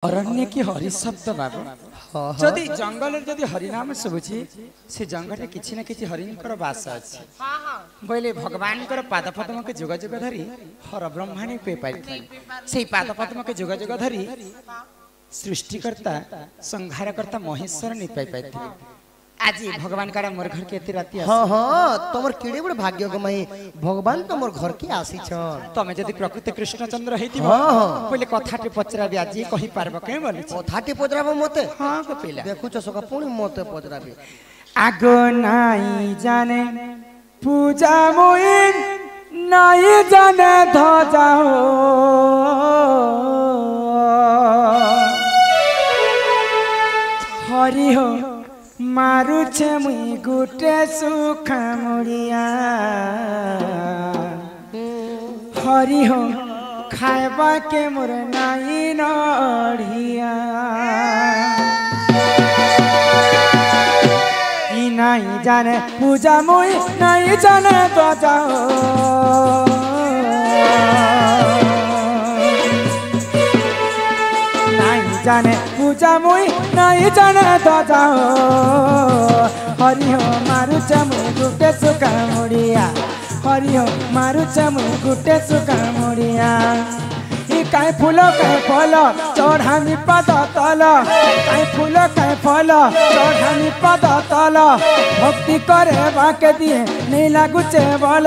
अरण्य की हरि शब्द बाबू जदि जंगल जदि हरिनाम शुभुची से जंगल किसी न किसी हरिण बास अच्छे बोले भगवान पाद पद्म के जुग जुग धरी हर ब्रह्मांड पे पाई से पाद पद्म के जुग जुग धरी सृष्टिकर्ता संहारकर्ता महेश्वर नहीं पाई पाई आज भगवान का मोर घर के राति हाँ हाँ तुम केड़े बड़े भाग्य गमाई भगवान तुम घर के आसी तमें जदि प्रकृति कृष्णचंद्र पहले कथाटे पचराबी आज कही पारब के बोली कथाटे पचराब मते हाँ पिला देखुच सका पुणी मते पचराबी आगो नाई जाने पूजा मोइन नाई जाने ध्वजा हरि हो मारुछे मुई गुटे सुखा मुड़िया हरि हो खाएबा के मोर नाई नढ़िया ई नाई जाने पूजा मुई नाई जाने तो जाओ जाने पूजा मुई नहीं जाने तो जाओ हरि हो मारुच मुई गुटे सुखा मुड़िया हरि हो मारुच मुई गुटे सुखा मुड़िया काई फूल काई फल चढ़ानी पद तल काई फूल काई फल चढ़ानी पद तल भक्ति करे बाके दिए नहीं लागुचे बल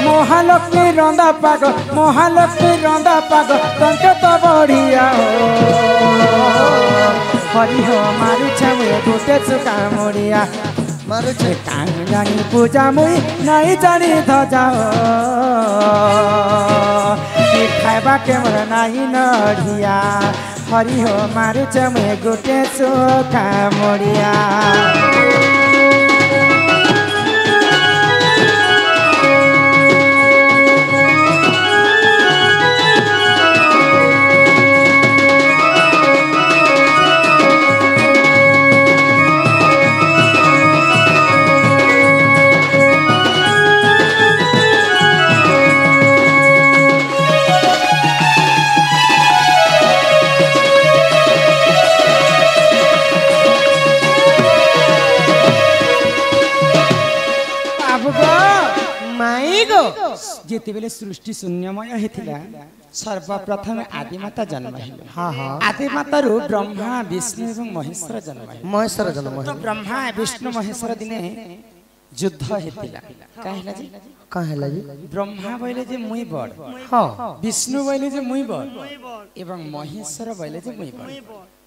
महालक्ष्मी रंदा पाग महालक्ष्मी रंदा पाग तंक तो बढ़िया हरि हो मारुछ मुई गुटे सुखा मुड़िया मारुछ काई जानी पूजा मुई नहीं जानी ध्वजा खाइबा के मोर नाई नढ़िया हरि हो मारुछ मुई गुटे सुखा मुड़िया जिते बेले सृष्टि शून्यमय होता सर्वप्रथम आदिमाता जन्म आदिमाता ब्रह्मा विष्णु एवं महेश्वर जन्म तो ब्रह्मा विष्णु महेश्वर दिने युद्ध होता ब्रह्मा बोले जे मुई बड़ विष्णु बोले जे मुई बड़ एवं महेश्वर बोले जे मुई बड़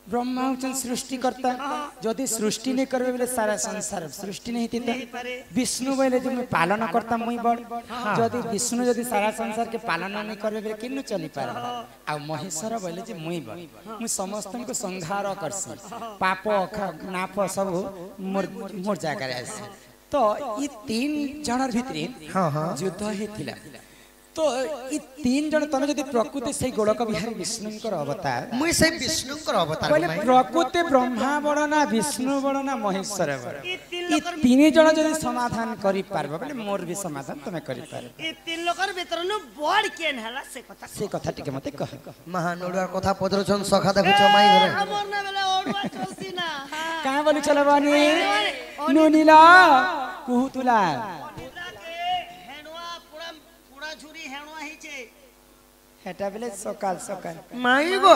ब्रह्मा होचन सृष्टिकर्ता जदि सृष्टि नहीं करबे बेले सारा संसार सृष्टि नहीं होता विष्णु बोले जे मैं पालन करता मुई बड़ जदि विष्णु जदि सारा संसार के पालन नहीं करबे बेले किनु चली पार आ महेश्वर बोले जे मुई बड़ मु समस्त को संहार करसी पाप नाप सब मोर जाकर आसी तो ये तीन जनर भितरे युद्ध होता तो ये तीन जन तने जदि प्रकृति से गोलक बिहारी विष्णुंकर अवतार मुई से विष्णुंकर अवतार बोले प्रकृति ब्रह्मा बड़ ना विष्णु बड़ ना महेश्वर बड़ ये तीन जन जदि समाधान करि पारबो बोले मोर भी समाधान तमे करि पारबो ये तीन लोकर भीतर न बड़ केन हला से कथा टिके मते कह महानोडुआर कथा पदरछन सखा देखुछ माई घरे हमर ना बेला ओडवा चलसी ना का बोली चले बानी नुनीला कुहुतुला हेटा बेले सकाल सकाल माई गो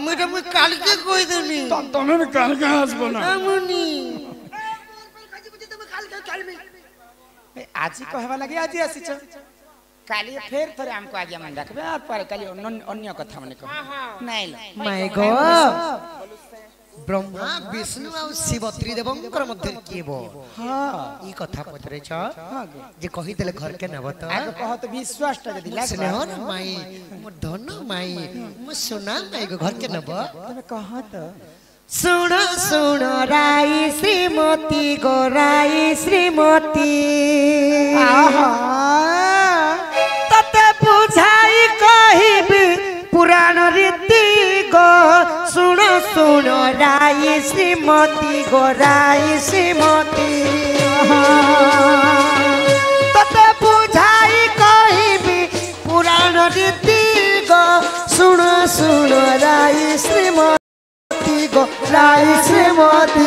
मुझे मुई काल के कोई देनी तमे भी काल के हसबो ना मुनी आज कहबा लगे आज आसी छ काली फेर थरे हमको आज मन रखबे और पर काली अन्य कथा मने कह नहीं माई गो ब्रह्मा विष्णु और शिव त्रिदेवंकर मध्य केबो हां ई कथा पतरे छ जे कहि देले घर के नब त आगे कहत विश्वास ता जदी लाग स्नेह माई मो धन माई मो सोना माई को घर के नब तमे कहत सुन सुन राई श्रीमती गो राई श्रीमती आहा तते बुझाई कहिबी पुराण रीति गो सुन सुन राई श्रीमती गो राई श्रीमती तते बुझाई कहिबी पुराण रीति गो सुन सुन राई श्रीमती। गो राई श्रीमती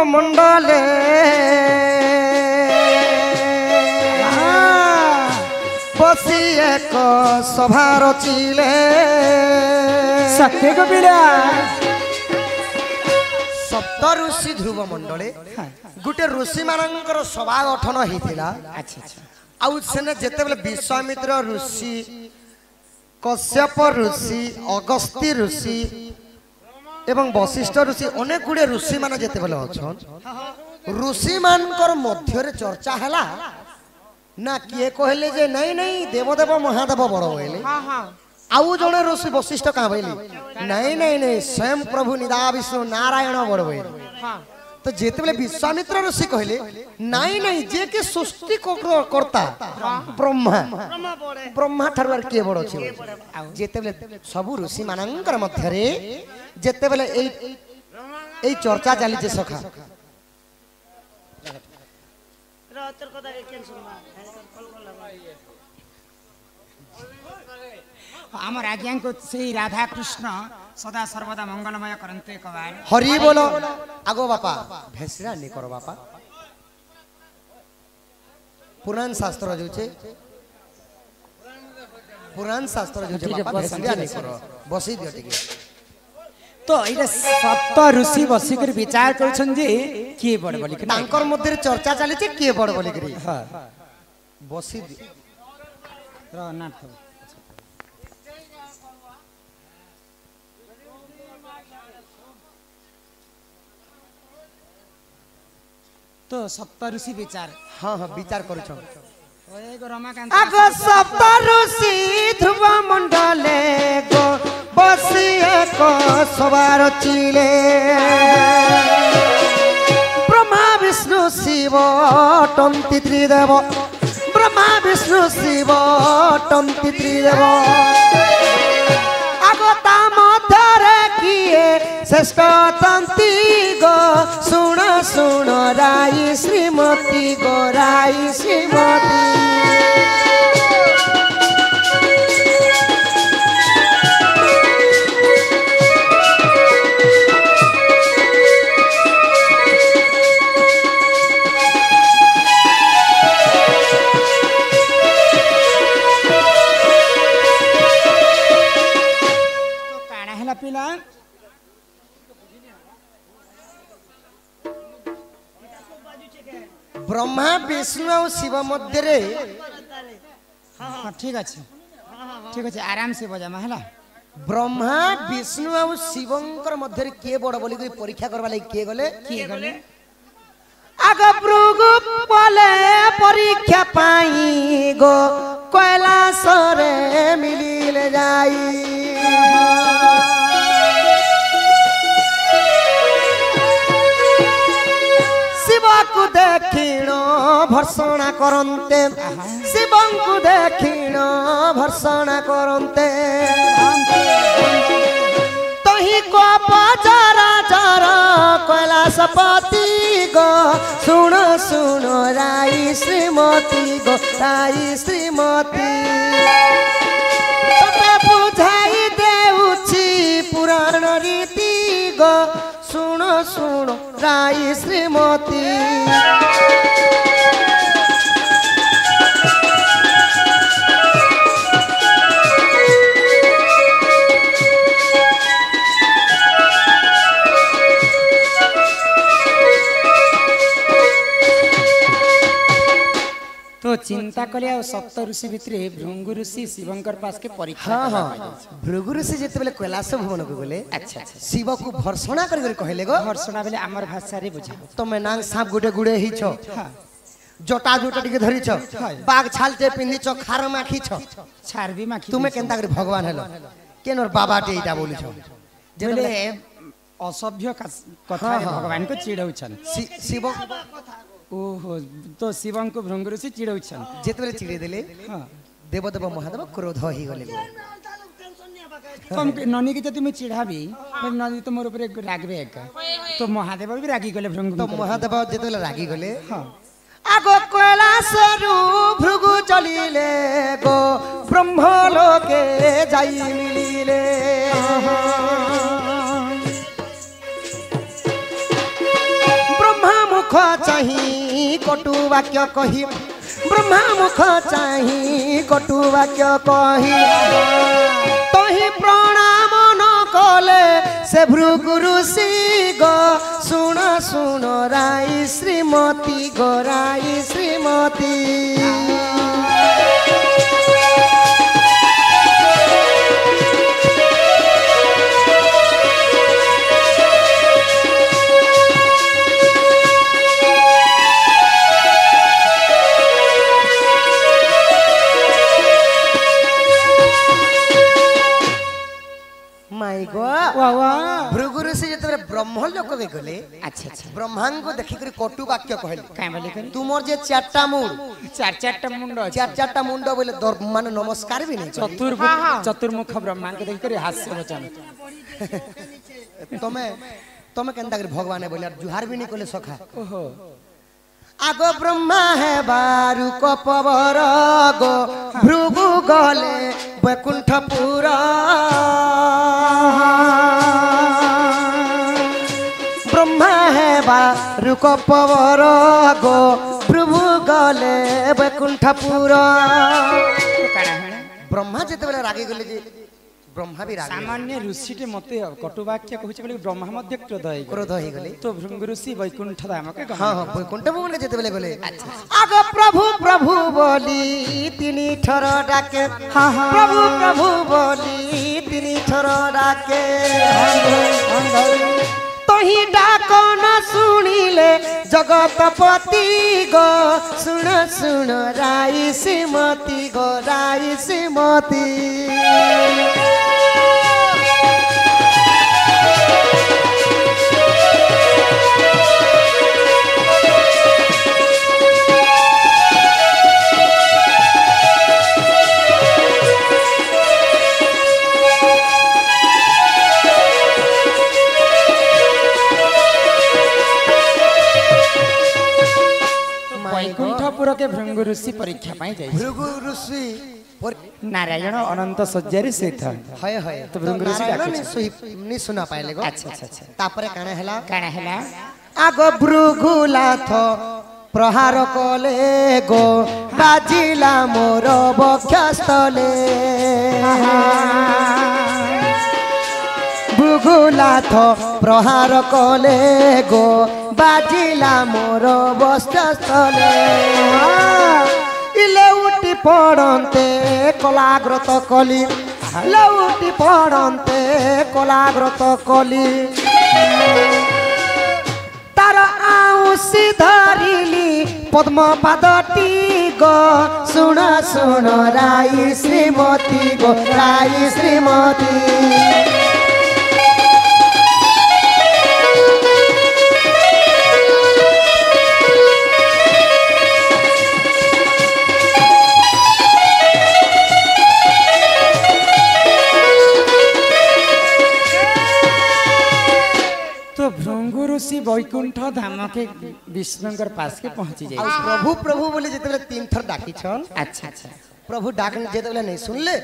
मंडले बसी एक सभा रचिले सत्य को बिड़ा सप्त ऋषि ध्रुव मंडले गोटे ऋषि मानकर सभा गठन होता आउ सेने जेते बेले विश्वामित्र ऋषि कश्यप ऋषि अगस्त्य ऋषि एवं वशिष्ठ ऋषि अनेक गुड़े ऋषि मान जेते बेले अछन ऋषि मानकर मध्य चर्चा हैला ना किए कहले जे नहीं नहीं देवदेव महादेव बड़ बोले आउ जड़े ऋषि वशिष्ठ कहाँ बोले नहीं नहीं नहीं स्वयं प्रभु निदा विष्णु नारायण बड़ बोले तो जेते बेले विश्वामित्र ऋषि कहले नहीं नहीं जे के सृष्टि करता ब्रह्मा ब्रह्मा ठार किए बड़ अछि जेते बेले सब ऋषि मानकर मध्य रे जेते बेले एई चर्चा चली जे सखा आम आज्ञा को से राधा कृष्ण सदा सर्वदा मंगलमय करते एक बार हरि बोलो आगो बापा भेसरा नहीं करो बापा पुराण शास्त्र जो छे पुराण शास्त्र जो छे बापा भेसरा नहीं करो बसी दियो टिके तो इटा सप्त ऋषि बसी कर विचार करछन जे के बड़ बोली तांकर मध्य चर्चा चली छे के बड़ बोली करी हां बसी र ना तो सप्त ऋषि विचार हाँ हाँ विचार करू आग सप्त ऋषि ध्रुव मंडले गो बसी एक सवार चिले ब्रह्मा विष्णु शिव टंति त्रिदेव ब्रह्मा विष्णु शिव टंति त्रिदेव आगता मध्यरे किए श्रेष्ठ तंती गो सुन सुन राई श्रीमती गो राई श्रीमती तो काना हैला पिला ब्रह्मा विष्णु और शिव मध्य रे हाँ ठीक अच्छे आराम से बजा महला ब्रह्मा विष्णु और शिवंकर मध्य रे के बड़ बोली कोई परीक्षा करबा लागि के गले आग भृगु बोले परीक्षा पाई गो कैलाश रे मिलिले जाई शिवकु देखिण भर्षणा करन्ते शिवंकु देखिण भर्षणा करन्ते तही को जरा जरा कैलाशपति गो सुन सुन राई श्रीमती गो राई श्रीमती तते बुझाई देउछि पुराण रीति गो सुन सुन राई श्रीमती तो चिंता कले आ सप्त ऋषि भितरे भृंगु ऋषि शिवंकर पास के परीक्षा हाँ हाँ भृगु ऋषि जेते बेले कैलाश भवन को गले अच्छा शिव को भर्षणा कर कहले गो भर्षणा बेले हमर भाषा रे बुझा तमे नांग सांप गुटे गुड़े ही छ जटा जटा टिके धरि छ बाग छालते पिंधी छ खार माखी छ छार भी माखी तुमे केनता कर भगवान हेलो केनर बाबा टे इटा बोली छ जेले असभ्य कथा भगवान को चिड़ौछन शिव ओहो तो शिवं को भृंगु ऋषि चिड़ौछन जेते बेले चिड़े देले देवदेव महादेव क्रोध ही गले तुम ननी के तुम चिढ़ाबी ननी तो मोर ऊपर रागबे एक तो महादेव भी रागी गले भृंगु तो महादेव जेतेले रागी गले हां आगो कैलासरु भृगु चलिले गो ब्रह्मलोके जाई मिलिले ब्रह्मा मुख चाही कटु वाक्य कही ब्रह्मा मुख चाही कटु वाक्य कही तही प्रणाम न कले से भृगु ऋषि गो सुन सुन राई श्रीमती गो राई श्रीमती माय गॉड वाह वाह भृगु ऋषि जेतरे ब्रह्मलोक के गले अच्छा अच्छा ब्रह्मांग को देखि कर कटु वाक्य कहले काय बोले करी तुमर जे चारटा मूड चार मुंड अछि चारटा मुंड बोले माने नमस्कार भी नहीं चतुर्मुख ब्रह्मा के देख कर हास्य वचन तमे केनता कर भगवान बोले जुहार भी नहीं कोले सखा ओहो आगो ब्रह्मा है बारु कपवर गो भृगु गले वैकुंठपुर ब्रह्मा है बारु कपवर गो भृगु गले वैकुंठपुर ब्रह्मा जेते बेले रागी गले जे ब्रह्मा भी रागी सामान्य ऋषिटे मते कटुवाक्य कहूछ बोले ब्रह्मा मध्य क्रोध ही गले तो भृंग ऋषि वैकुंठ धाम के हां हां वैकुंठ भवन के जेते बेले गले आगो प्रभु प्रभु बोली तिनी ठर डाके हां हां प्रभु प्रभु बोली तिनी ठर डाके तही डाक न सुनिले जगतपति गो सुन सुन राई श्रीमती गो राई श्रीमती वैकुंठपुर के भृंग ऋषि परीक्षा पाई जाई भृगु ऋषि नारायण अनंत सज्जारी स्थित हय हय तो भृंग ऋषि नि सुना पाइले गो अच्छा अच्छा अच्छा तापरे काणे काना हैला आगो भृगुलाथ प्रहार कले गो बाजिला मोर बक्षस्थले भृगुलाथ प्रहार कले गो बाजिला मोर बक्षस्थले इलेउटी पड़ते कलाग्रत कली लेउटी पड़ते कलाग्रत कली तार आउसी धरिली पद्म पादटी गो सुन सुन राई श्रीमती गो राई श्रीमती भृंगु ऋषि वैकुंठ धाम के विष्णुकर पास के पहुंची जाई प्रभु प्रभु बोले जेते तीन थर डाकी छन अच्छा अच्छा प्रभु डाक जेते नहीं सुनले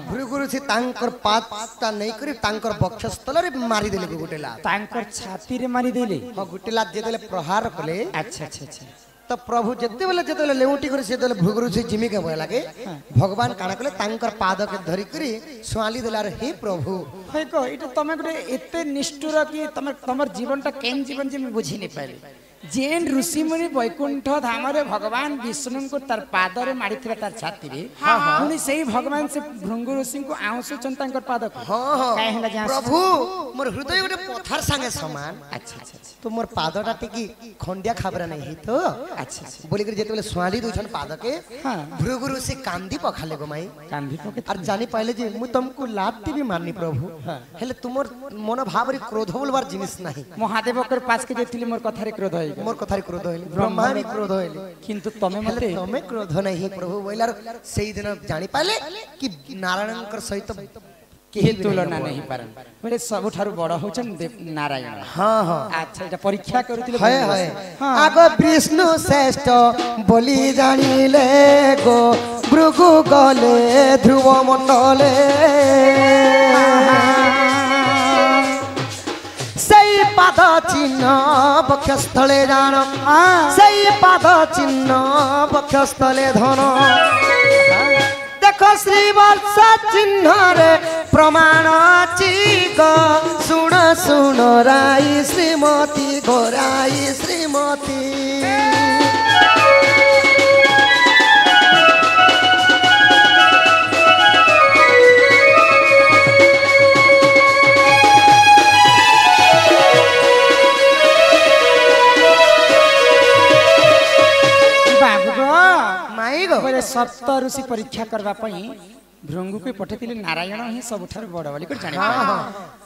भृगु ऋषि तांकर पाता नहीं करी तांकर वक्षस्थल रे मारी देले गुटेला तांकर छाती रे मारी देले गुटेला जेते प्रहार कले अच्छा अच्छा अच्छा तो प्रभु जेते लेउटी कर से भृगु ऋषि जिमी के भय लागे भगवान काना कले तांकर पाद के धरि करी स्वाली देला रे हे प्रभु हे को इटा तमे गुटे एते निष्ठुर कि तमर जीवनटा केन जीवन जे मैं बुझी नहीं पाइली जेन ऋषि मुनि वैकुंठ धाम रे भगवान विष्णु को तार पाद रे मारी थिला तार छाती रे पुनी सेही भगवान से भृंगु ऋषि को आउसु चंतांकर पाद को हां काहे हला जा प्रभु मोर हृदय गुटे पत्थर संगे समान अच्छा अच्छा तो मोर पादटा टिकी खंडिया खाबरा नहीं तो अच्छा अच्छा बोली कर जेते स्वाली दुछन पाद के भृगु ऋषि कांदी पखाले गो माई कांदी पके और जानी पाइले जे मु तुमको लाती भी मारनी प्रभु हेले तुमर मन भाव रे क्रोध बोलवार जिनिस नहीं महादेव कर पास के जेतिली मोर कथा रे क्रोध होई मोर कथारी क्रोध होइली ब्रह्मा भी क्रोध होइली किंतु तमे मते तमे क्रोध नहीं प्रभु बोलार सेई दिन जानि पाले कि नारायणकर सहित केही तुलना नहीं पारन बोले सबठारु बड़ होचन नारायण। हां हां अच्छा एटा परीक्षा करूतिले है है आग विष्णु श्रेष्ठ बोली जानिले गो भृगु गले ध्रुव मंडले सही पाद चिन्ह बक्षस्थले जान सही पाद चिन्ह बक्षस्थले धन देखो श्री वर्ष चिन्ह रे प्रमाण चिग सुन सुन राई श्रीमती गोराई श्रीमती बोले सप्त ऋषि परीक्षा करबा पई भृंगु के पठेतिले नारायण ही सबठार बड़ बोली को जानि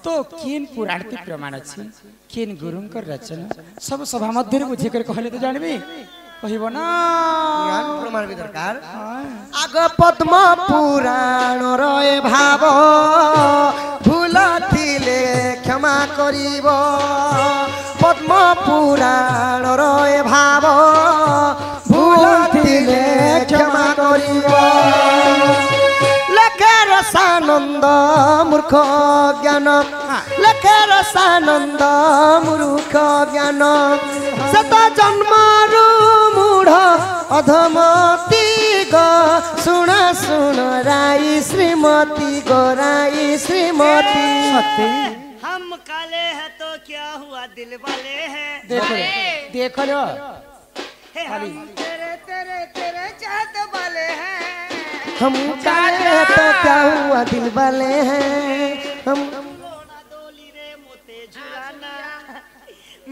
तो केन पुराण के प्रमाण अछि केन गुरुंकर रचना सब सभा मध्य रे बुझे कर कहले तो जानबी कहिबो ना पुराण प्रमाण भी दरकार आग पद्म पुराण रे भाव भूल थिले क्षमा करिवो पद्म पुराण रे भाव भूल थिले क्षमा करिवो लेखे रसानंद मूर्ख ज्ञान लेखे रसानंद मूर्ख ज्ञान सत जन्मरु मूढ़ अधमती ग सुन सुन राई श्रीमती गोराई श्रीमती हम काले हैं तो क्या हुआ दिल वाले हैं देख लो हम तेरे तेरे तेरे चाहत वाले हैं हम काले तो क्या हुआ दिल वाले हैं हम लोना डोली रे मोते झुलाना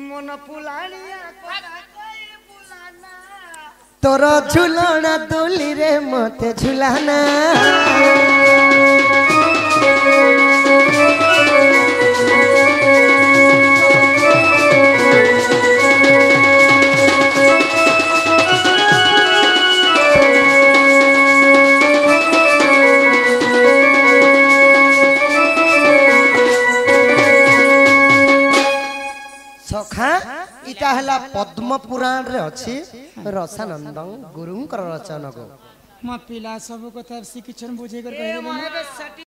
मन फुलानिया कोई बुलाना तोर झुलना डोली रे मते झुलाना इटा हला पद्म पुराण रे अछि रसानंद गुरुंकर रचना को म पिला सब कथा सिकिछन बुझे कर कहले